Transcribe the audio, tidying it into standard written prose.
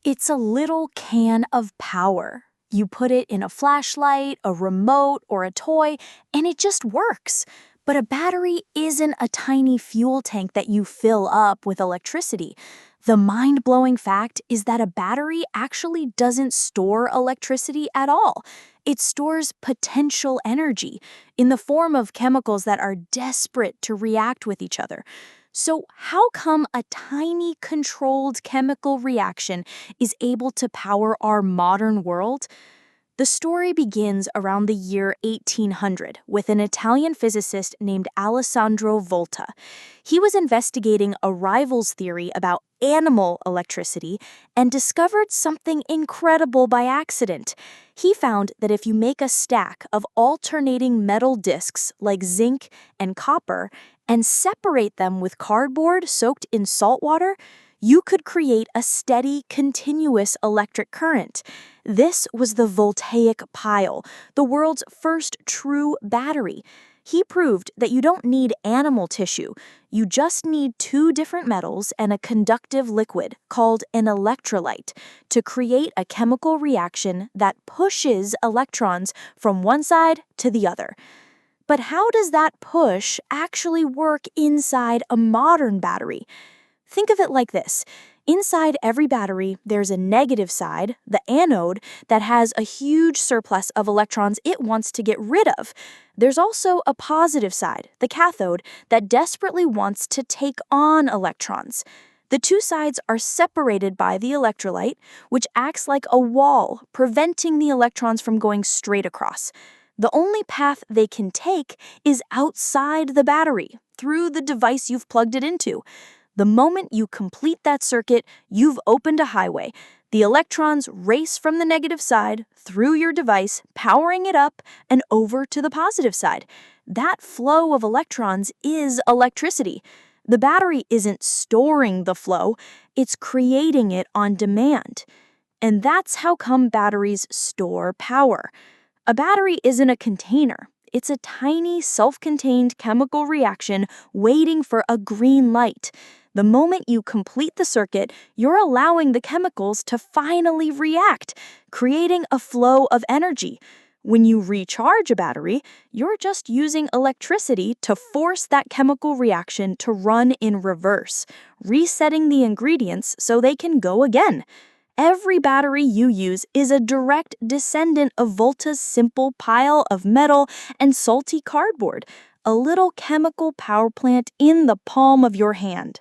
It's a little can of power. You put it in a flashlight, a remote, or a toy, and it just works. But a battery isn't a tiny fuel tank that you fill up with electricity. The mind blowing fact is that a battery actually doesn't store electricity at all. It stores potential energy in the form of chemicals that are desperate to react with each other. So, how come a tiny controlled chemical reaction is able to power our modern world? The story begins around the year 1800 with an Italian physicist named Alessandro Volta. He was investigating a rival's theory about animal electricity and discovered something incredible by accident. He found that if you make a stack of alternating metal disks like zinc and copper and separate them with cardboard soaked in salt water, you could create a steady, continuous electric current. This was the voltaic pile, the world's first true battery. He proved that you don't need animal tissue. You just need two different metals and a conductive liquid called an electrolyte to create a chemical reaction that pushes electrons from one side to the other. But how does that push actually work inside a modern battery? Think of it like this. Inside every battery, there's a negative side, the anode, that has a huge surplus of electrons it wants to get rid of. There's also a positive side, the cathode, that desperately wants to take on electrons. The two sides are separated by the electrolyte, which acts like a wall, preventing the electrons from going straight across. The only path they can take is outside the battery, through the device you've plugged it into. The moment you complete that circuit, you've opened a highway. The electrons race from the negative side through your device, powering it up and over to the positive side. That flow of electrons is electricity. The battery isn't storing the flow, it's creating it on demand. And that's how come batteries store power. A battery isn't a container. It's a tiny, self-contained chemical reaction waiting for a green light. The moment you complete the circuit, you're allowing the chemicals to finally react, creating a flow of energy. When you recharge a battery, you're just using electricity to force that chemical reaction to run in reverse, resetting the ingredients so they can go again. Every battery you use is a direct descendant of Volta's simple pile of metal and salty cardboard, a little chemical power plant in the palm of your hand.